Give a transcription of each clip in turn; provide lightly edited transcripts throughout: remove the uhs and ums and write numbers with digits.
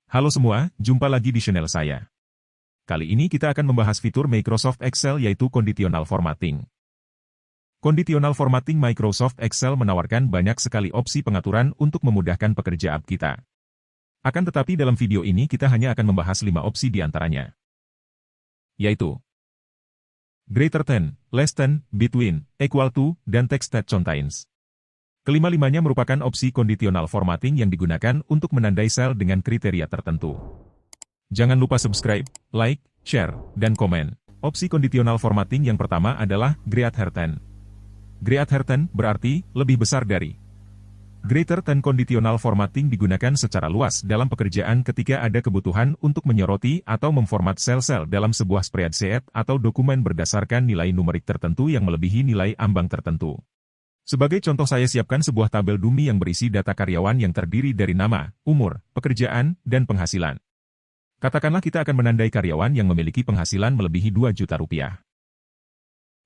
Halo semua, jumpa lagi di channel saya. Kali ini kita akan membahas fitur Microsoft Excel yaitu Conditional Formatting. Conditional Formatting Microsoft Excel menawarkan banyak sekali opsi pengaturan untuk memudahkan pekerjaan kita. Akan tetapi dalam video ini kita hanya akan membahas 5 opsi di antaranya. Yaitu Greater than, less than, between, equal to, dan text that contains. Kelima-limanya merupakan opsi conditional formatting yang digunakan untuk menandai sel dengan kriteria tertentu. Jangan lupa subscribe, like, share, dan komen. Opsi conditional formatting yang pertama adalah greater than. Greater than berarti lebih besar dari. Greater than conditional formatting digunakan secara luas dalam pekerjaan ketika ada kebutuhan untuk menyoroti atau memformat sel-sel dalam sebuah spreadsheet atau dokumen berdasarkan nilai numerik tertentu yang melebihi nilai ambang tertentu. Sebagai contoh saya siapkan sebuah tabel dummy yang berisi data karyawan yang terdiri dari nama, umur, pekerjaan, dan penghasilan. Katakanlah kita akan menandai karyawan yang memiliki penghasilan melebihi 2 juta rupiah.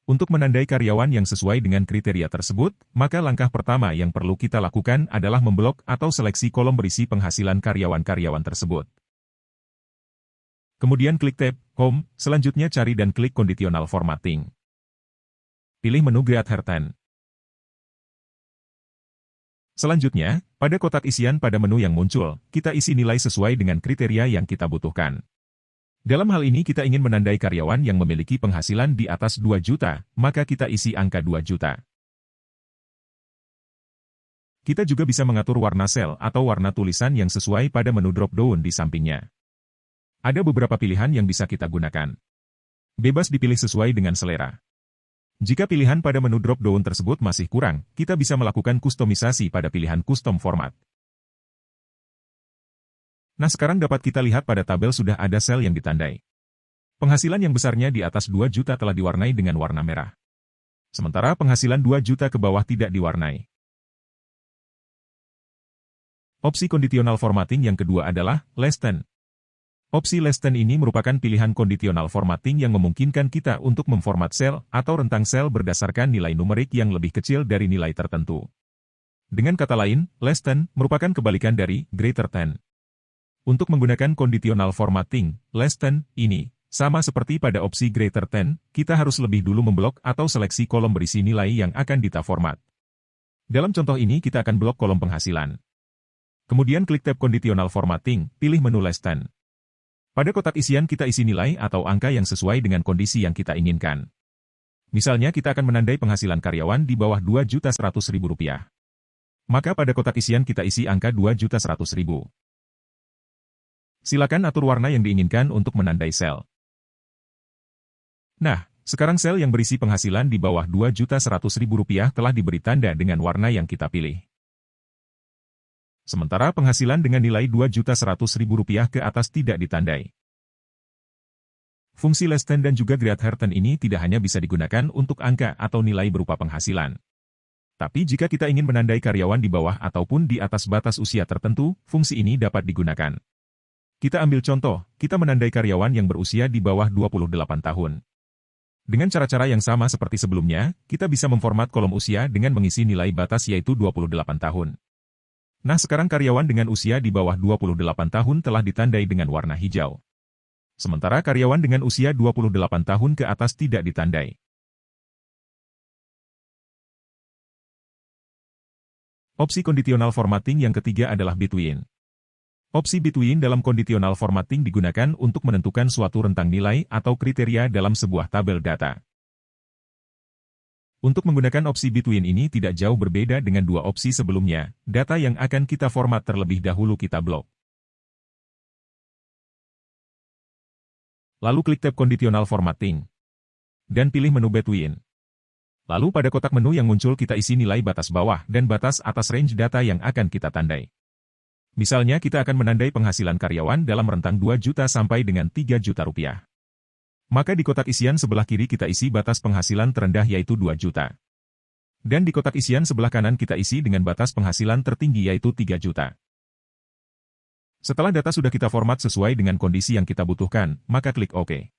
Untuk menandai karyawan yang sesuai dengan kriteria tersebut, maka langkah pertama yang perlu kita lakukan adalah memblok atau seleksi kolom berisi penghasilan karyawan-karyawan tersebut. Kemudian klik tab Home, selanjutnya cari dan klik Conditional Formatting. Pilih menu Greater than. Selanjutnya, pada kotak isian pada menu yang muncul, kita isi nilai sesuai dengan kriteria yang kita butuhkan. Dalam hal ini kita ingin menandai karyawan yang memiliki penghasilan di atas 2 juta, maka kita isi angka 2 juta. Kita juga bisa mengatur warna sel atau warna tulisan yang sesuai pada menu drop-down di sampingnya. Ada beberapa pilihan yang bisa kita gunakan. Bebas dipilih sesuai dengan selera. Jika pilihan pada menu drop-down tersebut masih kurang, kita bisa melakukan kustomisasi pada pilihan custom format. Nah sekarang dapat kita lihat pada tabel sudah ada sel yang ditandai. Penghasilan yang besarnya di atas 2 juta telah diwarnai dengan warna merah. Sementara penghasilan 2 juta ke bawah tidak diwarnai. Opsi conditional formatting yang kedua adalah less than. Opsi less than ini merupakan pilihan conditional formatting yang memungkinkan kita untuk memformat sel atau rentang sel berdasarkan nilai numerik yang lebih kecil dari nilai tertentu. Dengan kata lain, less than merupakan kebalikan dari greater than. Untuk menggunakan conditional formatting, less than ini, sama seperti pada opsi greater than, kita harus lebih dulu memblok atau seleksi kolom berisi nilai yang akan kita format. Dalam contoh ini kita akan blok kolom penghasilan. Kemudian klik tab conditional formatting, pilih menu less than. Pada kotak isian kita isi nilai atau angka yang sesuai dengan kondisi yang kita inginkan. Misalnya kita akan menandai penghasilan karyawan di bawah 2.100.000 rupiah. Maka pada kotak isian kita isi angka 2.100.000. Silakan atur warna yang diinginkan untuk menandai sel. Nah, sekarang sel yang berisi penghasilan di bawah 2.100.000 rupiah telah diberi tanda dengan warna yang kita pilih. Sementara penghasilan dengan nilai 2.100.000 rupiah ke atas tidak ditandai. Fungsi less than dan juga greater than ini tidak hanya bisa digunakan untuk angka atau nilai berupa penghasilan. Tapi jika kita ingin menandai karyawan di bawah ataupun di atas batas usia tertentu, fungsi ini dapat digunakan. Kita ambil contoh, kita menandai karyawan yang berusia di bawah 28 tahun. Dengan cara-cara yang sama seperti sebelumnya, kita bisa memformat kolom usia dengan mengisi nilai batas yaitu 28 tahun. Nah sekarang karyawan dengan usia di bawah 28 tahun telah ditandai dengan warna hijau. Sementara karyawan dengan usia 28 tahun ke atas tidak ditandai. Opsi conditional formatting yang ketiga adalah between. Opsi between dalam conditional formatting digunakan untuk menentukan suatu rentang nilai atau kriteria dalam sebuah tabel data. Untuk menggunakan opsi between ini tidak jauh berbeda dengan dua opsi sebelumnya, data yang akan kita format terlebih dahulu kita blok. Lalu klik tab Conditional Formatting. Dan pilih menu Between. Lalu pada kotak menu yang muncul kita isi nilai batas bawah dan batas atas range data yang akan kita tandai. Misalnya kita akan menandai penghasilan karyawan dalam rentang 2 juta sampai dengan 3 juta rupiah. Maka di kotak isian sebelah kiri kita isi batas penghasilan terendah yaitu 2 juta. Dan di kotak isian sebelah kanan kita isi dengan batas penghasilan tertinggi yaitu 3 juta. Setelah data sudah kita format sesuai dengan kondisi yang kita butuhkan, maka klik OK.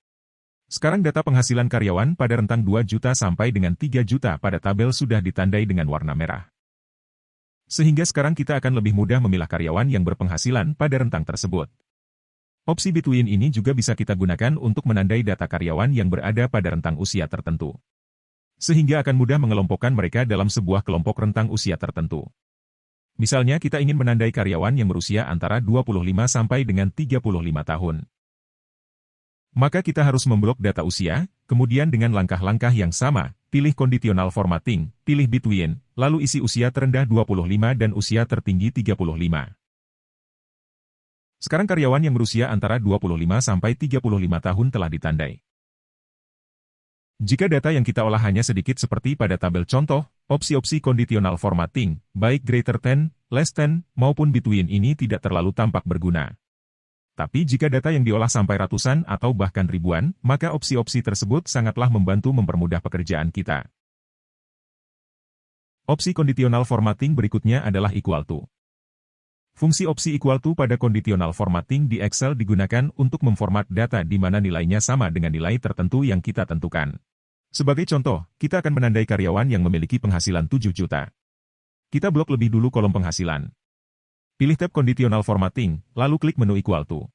Sekarang data penghasilan karyawan pada rentang 2 juta sampai dengan 3 juta pada tabel sudah ditandai dengan warna merah. Sehingga sekarang kita akan lebih mudah memilah karyawan yang berpenghasilan pada rentang tersebut. Opsi between ini juga bisa kita gunakan untuk menandai data karyawan yang berada pada rentang usia tertentu. Sehingga akan mudah mengelompokkan mereka dalam sebuah kelompok rentang usia tertentu. Misalnya kita ingin menandai karyawan yang berusia antara 25 sampai dengan 35 tahun. Maka kita harus memblok data usia, kemudian dengan langkah-langkah yang sama, pilih conditional formatting, pilih between, lalu isi usia terendah 25 dan usia tertinggi 35. Sekarang karyawan yang berusia antara 25 sampai 35 tahun telah ditandai. Jika data yang kita olah hanya sedikit seperti pada tabel contoh, opsi-opsi conditional formatting, baik greater than, less than, maupun between ini tidak terlalu tampak berguna. Tapi jika data yang diolah sampai ratusan atau bahkan ribuan, maka opsi-opsi tersebut sangatlah membantu mempermudah pekerjaan kita. Opsi conditional formatting berikutnya adalah equal to. Fungsi opsi equal to pada conditional formatting di Excel digunakan untuk memformat data di mana nilainya sama dengan nilai tertentu yang kita tentukan. Sebagai contoh, kita akan menandai karyawan yang memiliki penghasilan 7 juta. Kita blok lebih dulu kolom penghasilan. Pilih tab conditional formatting, lalu klik menu equal to.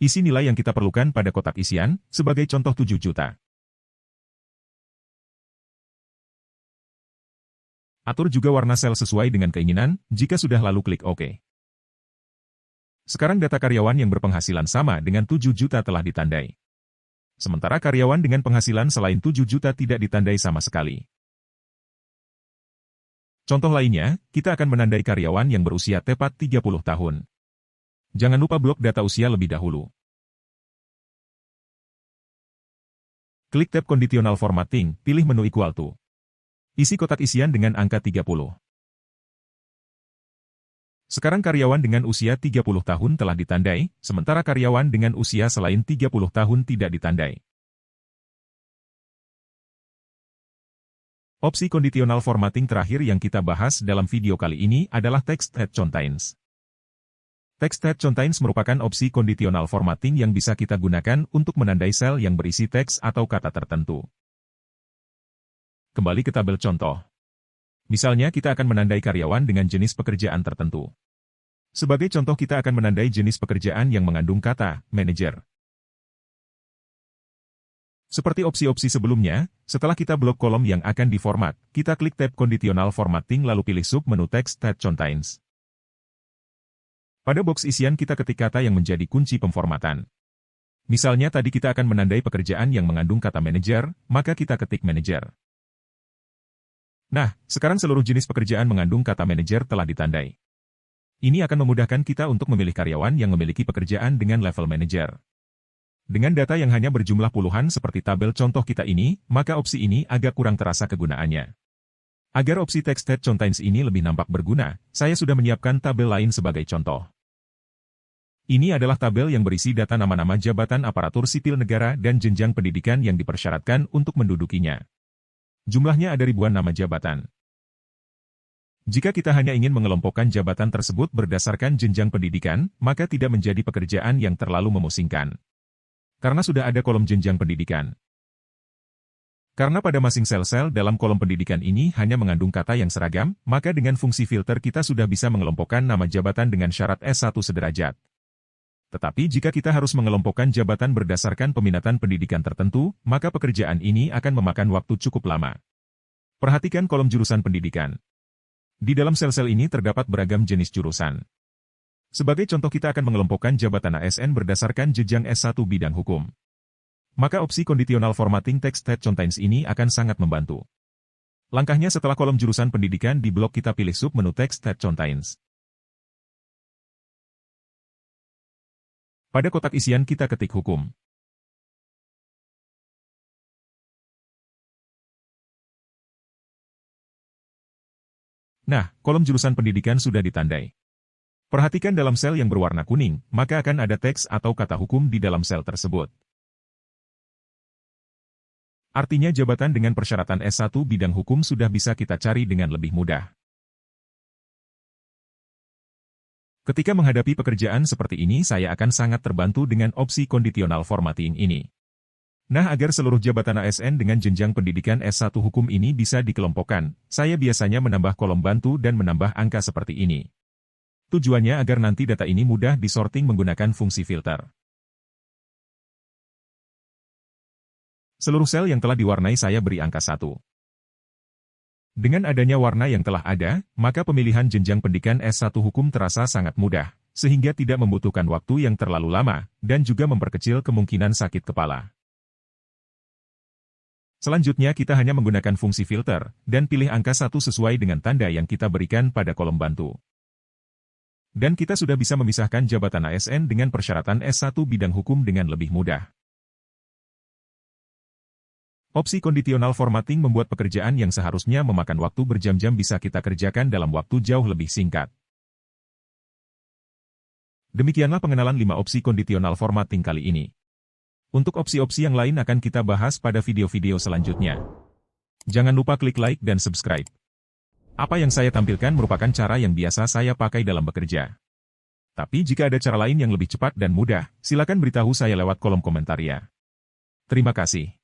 Isi nilai yang kita perlukan pada kotak isian, sebagai contoh 7 juta. Atur juga warna sel sesuai dengan keinginan, jika sudah lalu klik OK. Sekarang data karyawan yang berpenghasilan sama dengan 7 juta telah ditandai. Sementara karyawan dengan penghasilan selain 7 juta tidak ditandai sama sekali. Contoh lainnya, kita akan menandai karyawan yang berusia tepat 30 tahun. Jangan lupa blok data usia lebih dahulu. Klik tab conditional formatting, pilih menu equal to. Isi kotak isian dengan angka 30. Sekarang karyawan dengan usia 30 tahun telah ditandai, sementara karyawan dengan usia selain 30 tahun tidak ditandai. Opsi conditional formatting terakhir yang kita bahas dalam video kali ini adalah text head contains. Text head contains merupakan opsi conditional formatting yang bisa kita gunakan untuk menandai sel yang berisi teks atau kata tertentu. Kembali ke tabel contoh. Misalnya kita akan menandai karyawan dengan jenis pekerjaan tertentu. Sebagai contoh kita akan menandai jenis pekerjaan yang mengandung kata manajer. Seperti opsi-opsi sebelumnya, setelah kita blok kolom yang akan diformat, kita klik tab conditional formatting lalu pilih sub menu text head contains. Pada box isian kita ketik kata yang menjadi kunci pemformatan. Misalnya tadi kita akan menandai pekerjaan yang mengandung kata manajer, maka kita ketik manajer. Nah, sekarang seluruh jenis pekerjaan mengandung kata manajer telah ditandai. Ini akan memudahkan kita untuk memilih karyawan yang memiliki pekerjaan dengan level manajer. Dengan data yang hanya berjumlah puluhan seperti tabel contoh kita ini, maka opsi ini agak kurang terasa kegunaannya. Agar opsi text head contains ini lebih nampak berguna, saya sudah menyiapkan tabel lain sebagai contoh. Ini adalah tabel yang berisi data nama-nama jabatan aparatur sipil negara dan jenjang pendidikan yang dipersyaratkan untuk mendudukinya. Jumlahnya ada ribuan nama jabatan. Jika kita hanya ingin mengelompokkan jabatan tersebut berdasarkan jenjang pendidikan, maka tidak menjadi pekerjaan yang terlalu memusingkan. Karena sudah ada kolom jenjang pendidikan. Karena pada masing sel-sel dalam kolom pendidikan ini hanya mengandung kata yang seragam, maka dengan fungsi filter kita sudah bisa mengelompokkan nama jabatan dengan syarat S1 sederajat. Tetapi jika kita harus mengelompokkan jabatan berdasarkan peminatan pendidikan tertentu, maka pekerjaan ini akan memakan waktu cukup lama. Perhatikan kolom jurusan pendidikan. Di dalam sel-sel ini terdapat beragam jenis jurusan. Sebagai contoh kita akan mengelompokkan jabatan ASN berdasarkan jenjang S1 bidang hukum. Maka opsi conditional formatting text head contains ini akan sangat membantu. Langkahnya setelah kolom jurusan pendidikan di blok kita pilih sub menu text head contains. Pada kotak isian kita ketik hukum. Nah, kolom jurusan pendidikan sudah ditandai. Perhatikan dalam sel yang berwarna kuning, maka akan ada teks atau kata hukum di dalam sel tersebut. Artinya jabatan dengan persyaratan S1 bidang hukum sudah bisa kita cari dengan lebih mudah. Ketika menghadapi pekerjaan seperti ini saya akan sangat terbantu dengan opsi conditional formatting ini. Nah, agar seluruh jabatan ASN dengan jenjang pendidikan S1 hukum ini bisa dikelompokkan, saya biasanya menambah kolom bantu dan menambah angka seperti ini. Tujuannya agar nanti data ini mudah disorting menggunakan fungsi filter. Seluruh sel yang telah diwarnai saya beri angka 1. Dengan adanya warna yang telah ada, maka pemilihan jenjang pendidikan S1 hukum terasa sangat mudah, sehingga tidak membutuhkan waktu yang terlalu lama, dan juga memperkecil kemungkinan sakit kepala. Selanjutnya kita hanya menggunakan fungsi filter, dan pilih angka 1 sesuai dengan tanda yang kita berikan pada kolom bantu. Dan kita sudah bisa memisahkan jabatan ASN dengan persyaratan S1 bidang hukum dengan lebih mudah. Opsi conditional formatting membuat pekerjaan yang seharusnya memakan waktu berjam-jam bisa kita kerjakan dalam waktu jauh lebih singkat. Demikianlah pengenalan 5 opsi conditional formatting kali ini. Untuk opsi-opsi yang lain akan kita bahas pada video-video selanjutnya. Jangan lupa klik like dan subscribe. Apa yang saya tampilkan merupakan cara yang biasa saya pakai dalam bekerja. Tapi jika ada cara lain yang lebih cepat dan mudah, silakan beritahu saya lewat kolom komentar ya. Terima kasih.